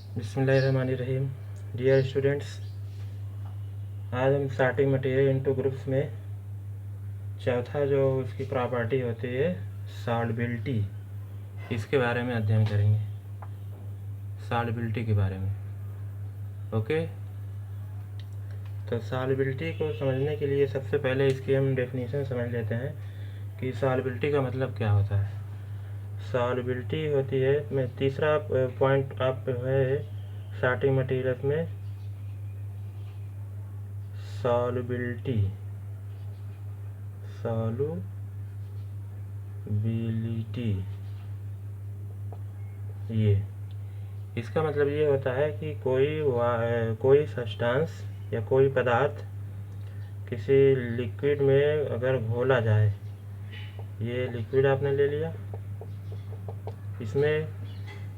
बिस्मिल्लाहिर्रहमानिर्रहीम। Dear students, आज हम स्टार्टिंग मटेरियल इनटू ग्रुप्स में चौथा जो उसकी प्रॉपर्टी होती है सॉल्युबिलिटी, इसके बारे में अध्ययन करेंगे। सॉल्युबिलिटी के बारे में। ओके, तो सॉल्युबिलिटी को समझने के लिए सबसे पहले इसकी हम डेफिनेशन समझ लेते हैं कि सॉल्युबिलिटी का मतलब क्या होता है। सॉल्युबिलिटी होती है, मैं तीसरा पॉइंट आप है स्टार्टिंग मटेरियल में सॉल्युबिलिटी ये इसका मतलब ये होता है कि कोई सब्सटेंस या कोई पदार्थ किसी लिक्विड में अगर घोला जाए, ये लिक्विड आपने ले लिया, इसमें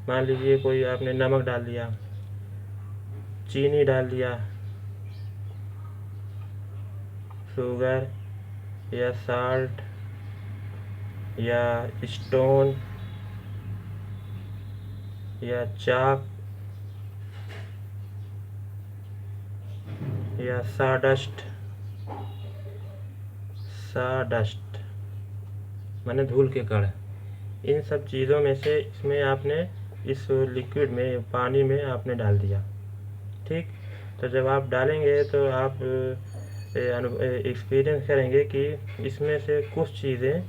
मान लीजिए कोई आपने नमक डाल दिया, चीनी डाल दिया, शुगर या साल्ट या स्टोन या चाक या साडस्ट माने धूल के कण, इन सब चीज़ों में से इसमें आपने इस लिक्विड में पानी में आपने डाल दिया। ठीक, तो जब आप डालेंगे तो आप एक्सपीरियंस करेंगे कि इसमें से कुछ चीज़ें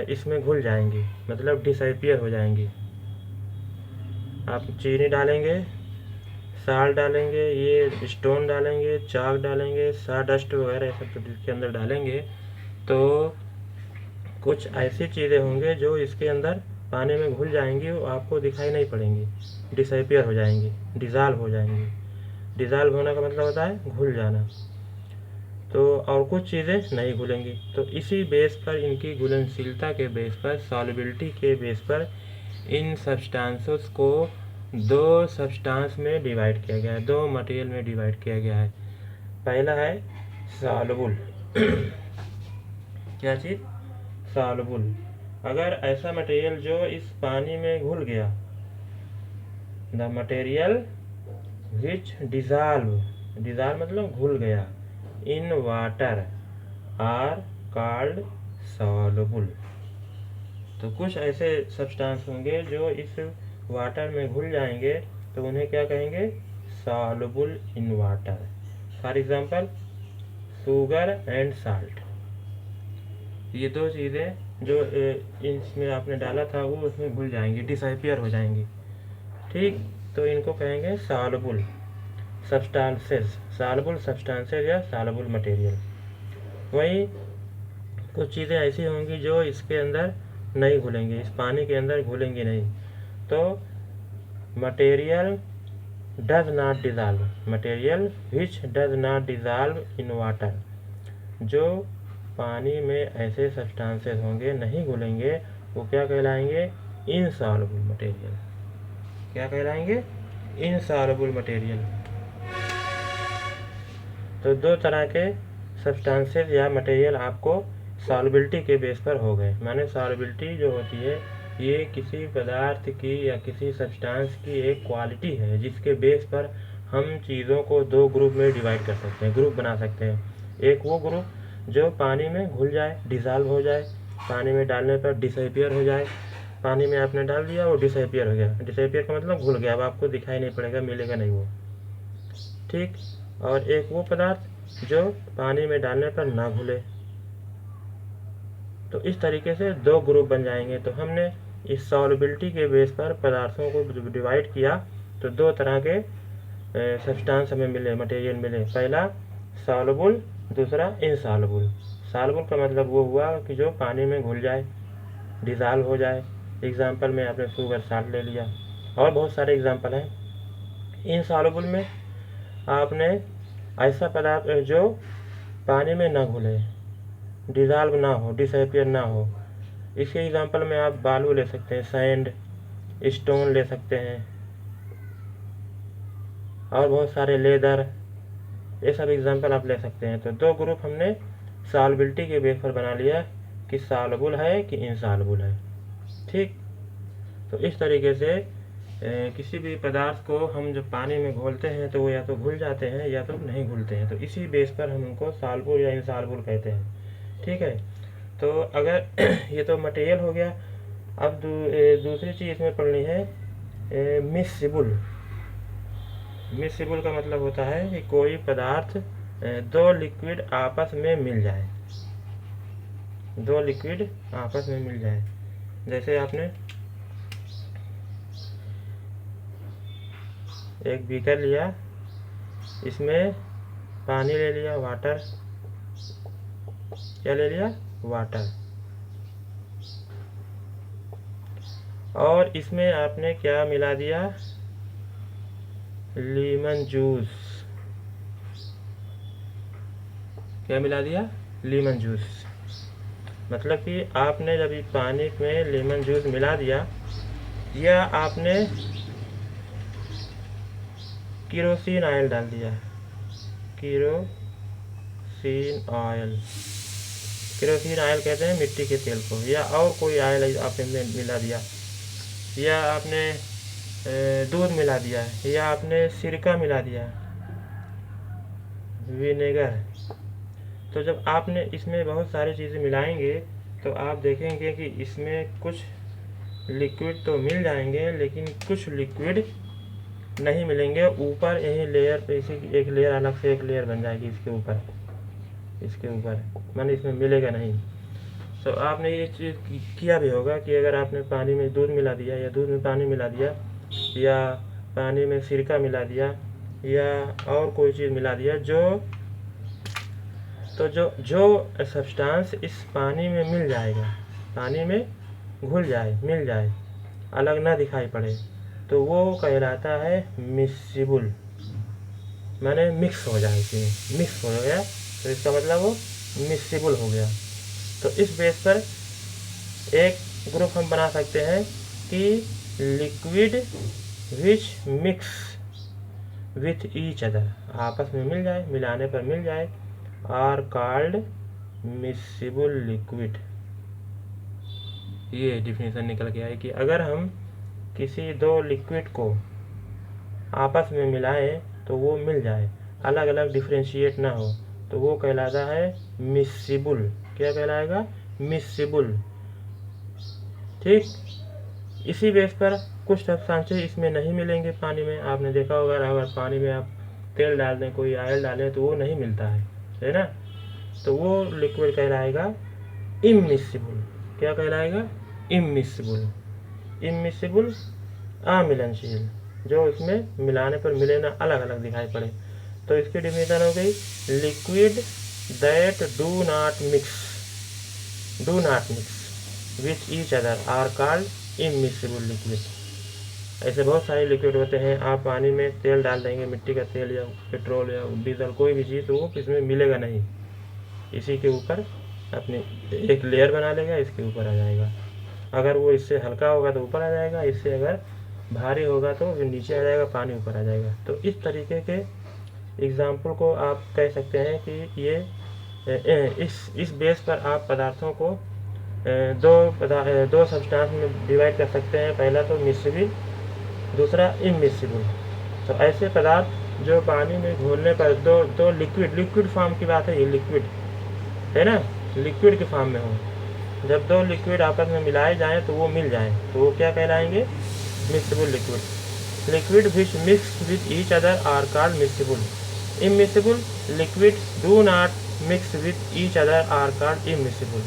इसमें घुल जाएंगी, मतलब डिसअपियर हो जाएंगी। आप चीनी डालेंगे, साल्ट डालेंगे, ये स्टोन डालेंगे, चाक डालेंगे, साडस्ट वगैरह सब तो इसके अंदर डालेंगे, तो कुछ ऐसी चीज़ें होंगे जो इसके अंदर पानी में घुल जाएंगी, वो आपको दिखाई नहीं पड़ेंगी, डिसअपियर हो जाएंगी, डिज़ाल्व हो जाएंगी। डिज़ाल्व होने का मतलब होता है घुल जाना। तो और कुछ चीज़ें नहीं घुलेंगी। तो इसी बेस पर, इनकी घुलनशीलता के बेस पर, सॉल्युबिलिटी के बेस पर इन सब्सटेंसेस को दो सब्सटेंस में डिवाइड किया गया है, दो मटेरियल में डिवाइड किया गया है। पहला है सॉल्युबल क्या चीज़? सॉल्युबल। अगर ऐसा मटेरियल जो इस पानी में घुल गया, द मटेरियल विच डिज़ाल्व मतलब घुल गया, in water are called soluble. तो कुछ ऐसे सब्सटेंस होंगे जो इस वाटर में घुल जाएंगे, तो उन्हें क्या कहेंगे? Soluble in water. For example sugar and salt, ये दो चीज़ें जो इसमें आपने डाला था वो उसमें घुल जाएंगी, डिसअपियर हो जाएंगी। ठीक, तो इनको कहेंगे सॉल्युबल सब्सटेंसेस, सॉल्युबल सब्सटेंसेस या सॉल्युबल मटेरियल। वहीं कुछ चीज़ें ऐसी होंगी जो इसके अंदर नहीं घुलेंगी, इस पानी के अंदर घुलेंगी नहीं, तो material does not dissolve, material which does not dissolve in water, जो पानी में ऐसे सब्सटेंसेस होंगे नहीं घुलेंगे, वो क्या कहलाएंगे? Insoluble material. क्या कहलाएंगे? Insoluble material. तो दो तरह के सब्सटेंसेस या मटेरियल आपको सॉल्युबिलिटी के बेस पर हो गए। माने सॉल्युबिलिटी जो होती है ये किसी पदार्थ की या किसी सब्सटेंस की एक क्वालिटी है, जिसके बेस पर हम चीज़ों को दो ग्रुप में डिवाइड कर सकते हैं, ग्रुप बना सकते हैं। एक वो ग्रुप जो पानी में घुल जाए, डिज़ाल्व हो जाए, पानी में डालने पर डिसअपियर हो जाए। पानी में आपने डाल दिया, वो डिसअपियर हो गया। डिसअपियर का मतलब घुल गया, अब आपको दिखाई नहीं पड़ेगा, मिलेगा नहीं वो। ठीक, और एक वो पदार्थ जो पानी में डालने पर ना घुले। तो इस तरीके से दो ग्रुप बन जाएंगे। तो हमने इस सॉल्युबिलिटी के बेस पर पदार्थों को डिवाइड किया, तो दो तरह के सब्सटेंस हमें मिले, मटेरियल मिले। पहला सॉल्युबल, दूसरा इनसॉल्युबल। सॉल्युबल का मतलब वो हुआ कि जो पानी में घुल जाए, डिज़ाल्व हो जाए। एग्जाम्पल में आपने शुगर साल्ट ले लिया, और बहुत सारे एग्जाम्पल हैं। इनसॉल्युबल में आपने ऐसा पदार्थ जो पानी में ना घुले, डिज़ाल्व ना हो, डिसअपियर ना हो। इसके एग्जांपल में आप बालू ले सकते हैं, सैंड, स्टोन ले सकते हैं, और बहुत सारे लेदर, ये सब एग्जांपल आप ले सकते हैं। तो दो ग्रुप हमने सॉल्युबिलिटी के बेस पर बना लिया कि सॉल्युबल है कि इनसॉल्युबल है। ठीक, तो इस तरीके से किसी भी पदार्थ को हम जब पानी में घोलते हैं तो वो या तो घुल जाते हैं या तो नहीं घुलते हैं, तो इसी बेस पर हम उनको सॉल्युबल या इनसॉल्युबल कहते हैं। ठीक है, तो अगर ये तो मटेरियल हो गया। अब दूसरी चीज़ इसमें पढ़नी है मिक्सिबल। मिक्सिबल का मतलब होता है कि कोई पदार्थ दो लिक्विड आपस में मिल जाए, दो लिक्विड आपस में मिल जाए। जैसे आपने एक बीकर लिया, इसमें पानी ले लिया, वाटर, क्या ले लिया, वाटर, और इसमें आपने क्या मिला दिया, लीमन जूस। क्या मिला दिया, लीमन जूस। मतलब कि आपने जब पानी में लेमन जूस मिला दिया, या आपने केरोसिन ऑयल डाल दिया, केरोसिन ऑयल, केरोसिन ऑयल कहते हैं मिट्टी के तेल को, या और कोई ऑयल आपने मिला दिया, या आपने दूध मिला दिया, या आपने सिरका मिला दिया, विनेगर। तो जब आपने इसमें बहुत सारी चीज़ें मिलाएंगे तो आप देखेंगे कि इसमें कुछ लिक्विड तो मिल जाएंगे, लेकिन कुछ लिक्विड नहीं मिलेंगे। ऊपर यही लेयर पे इसी एक लेयर अलग से एक लेयर बन जाएगी इसके ऊपर, माने इसमें मिलेगा नहीं। तो आपने ये चीज़ किया भी होगा कि अगर आपने पानी में दूध मिला दिया, या दूध में पानी मिला दिया, या पानी में सिरका मिला दिया, या और कोई चीज़ मिला दिया, जो सब्सटेंस इस पानी में मिल जाएगा, पानी में घुल जाए, मिल जाए, अलग ना दिखाई पड़े, तो वो कहलाता है मिक्सिबल, माने मिक्स हो जाए, इसमें मिक्स हो गया तो इसका मतलब वो मिक्सिबल हो गया। तो इस बेस पर एक ग्रुप हम बना सकते हैं कि liquid which mix with each other, आपस में मिल जाए, मिलाने पर मिल जाए, आर कॉल्ड मिक्सिबल लिक्विड। ये डिफिनेशन निकल के आई कि अगर हम किसी दो लिक्विड को आपस में मिलाएं तो वो मिल जाए, अलग अलग डिफ्रेंशिएट ना हो, तो वो कहलाता है मिक्सिबल। क्या कहलाएगा, मिक्सिबल। ठीक, इसी बेस पर कुछ सब्सटेंसेस इसमें नहीं मिलेंगे पानी में। आपने देखा होगा, अगर पानी में आप तेल डाल दें, कोई ऑयल डालें, तो वो नहीं मिलता है ना, तो वो लिक्विड कहलाएगा इमिसिबल। क्या कहलाएगा, इमिसिबल। इमिसिबल अमिलनशील, जो इसमें मिलाने पर मिले ना, अलग अलग दिखाई पड़े। तो इसकी डिफिनेशन हो गई, liquid that do not mix with each other are called immiscible liquid. ऐसे बहुत सारे लिक्विड होते हैं, आप पानी में तेल डाल देंगे, मिट्टी का तेल या पेट्रोल या डीजल, कोई भी चीज़, तो वो इसमें मिलेगा नहीं, इसी के ऊपर अपने एक लेयर बना लेगा, इसके ऊपर आ जाएगा। अगर वो इससे हल्का होगा तो ऊपर आ जाएगा, इससे अगर भारी होगा तो नीचे आ जाएगा, पानी ऊपर आ जाएगा। तो इस तरीके के एग्जाम्पल को आप कह सकते हैं कि ये इस बेस पर आप पदार्थों को दो सब्सटेंस में डिवाइड कर सकते हैं। पहला तो मिक्सिबल, दूसरा इमिसिबल। तो ऐसे पदार्थ जो पानी में घोलने पर दो लिक्विड फॉर्म की बात है, ये लिक्विड है ना, लिक्विड के फॉर्म में हो, जब दो लिक्विड आपस में मिलाए जाएं तो वो मिल जाएं, तो वो क्या कहलाएंगे, miscible liquid. Liquid which mix with each other are called miscible. Immiscible liquid do not mix with each other are called immiscible.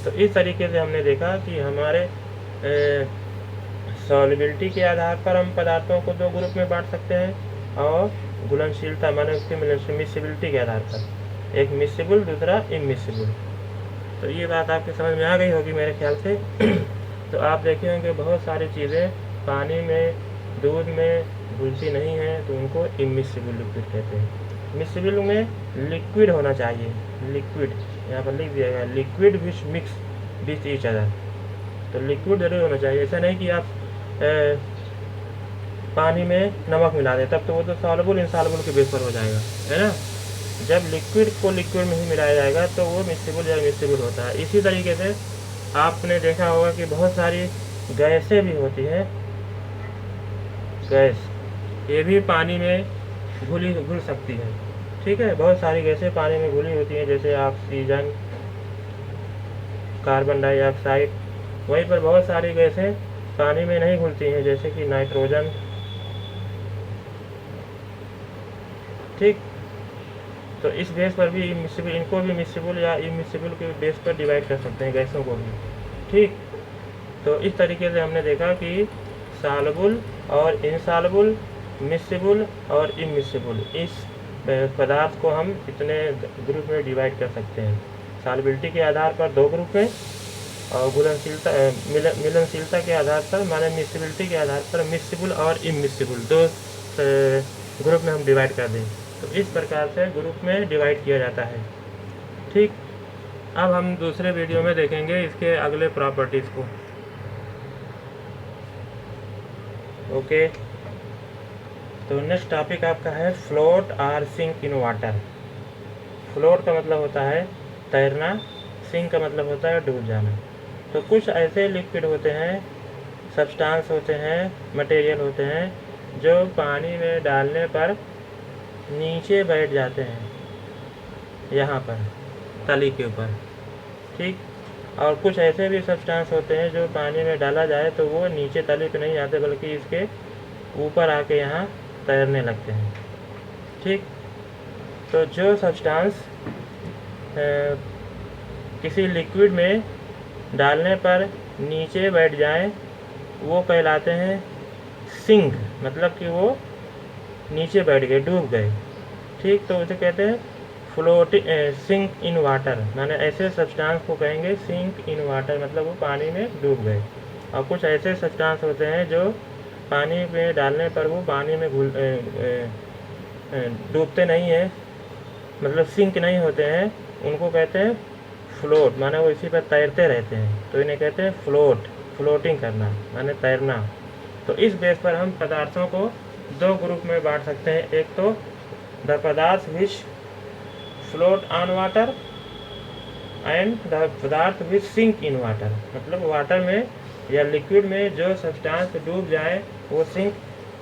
तो इस तरीके से हमने देखा कि हमारे सॉल्युबिलिटी के आधार पर हम पदार्थों को दो ग्रुप में बांट सकते हैं, और घुलनशीलता माने उसकी मिक्सिबिलिटी के आधार पर, एक मिक्सिबल, दूसरा इमिसिबल। तो ये बात आपके समझ में आ गई होगी मेरे ख्याल से। तो आप देखे होंगे बहुत सारी चीज़ें पानी में, दूध में घुलती नहीं हैं, तो उनको इमिसिबल लिक्विड कहते हैं। मिक्सिबल में लिक्विड होना चाहिए, लिक्विड यहाँ पर लिख दिया गया, liquid which mix with each other. तो लिक्विड जरूर होना चाहिए, ऐसा नहीं कि आप पानी में नमक मिला दें, तब तो वो तो सॉल्युबल इनसॉल्युबल के बेस पर हो जाएगा, है ना। जब लिक्विड को लिक्विड में ही मिलाया जाएगा तो वो मिक्सिबल या मिक्सिबल होता है। इसी तरीके से आपने देखा होगा कि बहुत सारी गैसें भी होती हैं, गैस, ये भी पानी में घुल सकती है। ठीक है, बहुत सारी गैसें पानी में घुली होती हैं, जैसे ऑक्सीजन, कार्बन डाइऑक्साइड। वहीं पर बहुत सारी गैसें पानी में नहीं घुलती हैं, जैसे कि नाइट्रोजन। ठीक, तो इस बेस पर भी इमिसिबल, इनको भी मिसिबल या इमिसिबल के बेस पर डिवाइड कर सकते हैं गैसों को भी। ठीक, तो इस तरीके से हमने देखा कि सॉल्युबल और इनसॉल्युबल, मिसिबल और इमिसिबल, इस पदार्थ को हम इतने ग्रुप में डिवाइड कर सकते हैं। सॉल्युबिलिटी के आधार पर 2 ग्रुप में, और घुलनशीलता मिलनशीलता के आधार पर, माने मिसिबिलिटी के आधार पर मिसिबल और इमिसिबल 2 ग्रुप में हम डिवाइड कर दें। तो इस प्रकार से ग्रुप में डिवाइड किया जाता है। ठीक, अब हम दूसरे वीडियो में देखेंगे इसके अगले प्रॉपर्टीज़ को। ओके, तो नेक्स्ट टॉपिक आपका है फ्लोट और सिंक इन वाटर। फ्लोट का मतलब होता है तैरना, सिंक का मतलब होता है डूब जाना। तो कुछ ऐसे लिक्विड होते हैं, सब्सटेंस होते हैं, मटेरियल होते हैं, जो पानी में डालने पर नीचे बैठ जाते हैं, यहाँ पर तली के ऊपर। ठीक, और कुछ ऐसे भी सब्सटेंस होते हैं जो पानी में डाला जाए तो वो नीचे तली पे नहीं आते, बल्कि इसके ऊपर आके यहाँ तैरने लगते हैं। ठीक, तो जो सब्सटेंस किसी लिक्विड में डालने पर नीचे बैठ जाएं, वो कहलाते हैं सिंक, मतलब कि वो नीचे बैठ गए, डूब गए। ठीक, तो उसे कहते हैं फ्लोटिंग, सिंक इन वाटर, माने ऐसे सब्सटेंस को कहेंगे सिंक इन वाटर, मतलब वो पानी में डूब गए। और कुछ ऐसे सब्सटेंस होते हैं जो पानी में डालने पर वो पानी में डूबते नहीं हैं, मतलब सिंक नहीं होते हैं, उनको कहते हैं फ्लोट, माने वो इसी पर तैरते रहते हैं, तो इन्हें कहते हैं फ्लोट, फ्लोटिंग करना माने तैरना। तो इस बेस पर हम पदार्थों को 2 ग्रुप में बांट सकते हैं। एक तो द पदार्थ which float on water and the पदार्थ विच सिंक इन वाटर, मतलब वाटर में या लिक्विड में जो सब्सटेंस डूब जाए वो सिंक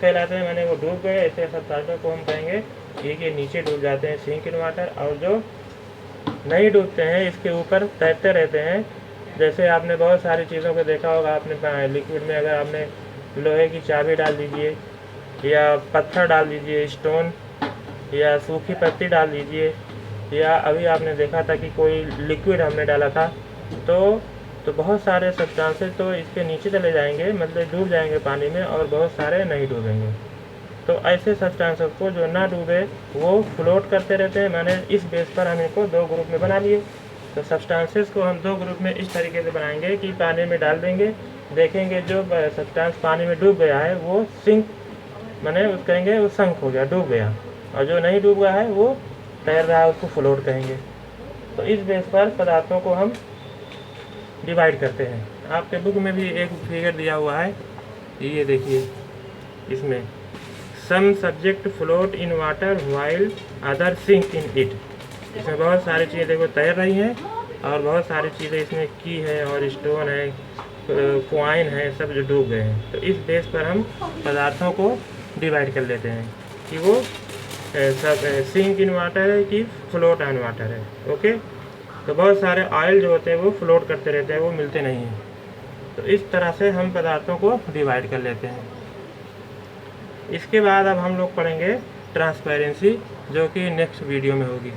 कहलाते हैं, माने वो डूब गए। ऐसे सब्सटेंसों को हम कहेंगे ये नीचे डूब जाते हैं, सिंक इन वाटर। और जो नहीं डूबते हैं, इसके ऊपर तैरते रहते हैं, जैसे आपने बहुत सारी चीज़ों को देखा होगा। आपने लिक्विड में अगर आपने लोहे की चाबी डाल दीजिए, या पत्थर डाल दीजिए, स्टोन, या सूखी पत्ती डाल दीजिए, या अभी आपने देखा था कि कोई लिक्विड हमने डाला था, तो बहुत सारे सब्सटेंसेस तो इसके नीचे चले जाएंगे, मतलब डूब जाएंगे पानी में, और बहुत सारे नहीं डूबेंगे। तो ऐसे सब्सटेंसेस को जो ना डूबे वो फ्लोट करते रहते हैं, माने इस बेस पर हम इनको 2 ग्रुप में बना लिए। तो सब्सटेंसेस को हम 2 ग्रुप में इस तरीके से बनाएंगे कि पानी में डाल देंगे, देखेंगे जो सब्सटेंस पानी में डूब गया है वो सिंक, माने उस कहेंगे वो संक हो गया, डूब गया, और जो नहीं डूब गया है वो तैर रहा है, उसको फ्लोट कहेंगे। तो इस बेस पर पदार्थों को हम डिवाइड करते हैं। आपके बुक में भी एक फिगर दिया हुआ है, ये देखिए, इसमें some subject float in water while other sink in it. इसमें बहुत सारी चीज़ें देखो तैर रही हैं, और बहुत सारी चीज़ें इसमें की है, और स्टोन है, क्वाइन है, सब जो डूब गए हैं। तो इस बेस पर हम पदार्थों को डिवाइड कर लेते हैं कि वो सब सिंक इन वाटर है कि फ्लोट ऑन वाटर है। ओके, तो बहुत सारे ऑयल जो होते हैं वो फ्लोट करते रहते हैं, वो मिलते नहीं हैं। तो इस तरह से हम पदार्थों को डिवाइड कर लेते हैं। इसके बाद अब हम लोग पढ़ेंगे ट्रांसपेरेंसी, जो कि नेक्स्ट वीडियो में होगी।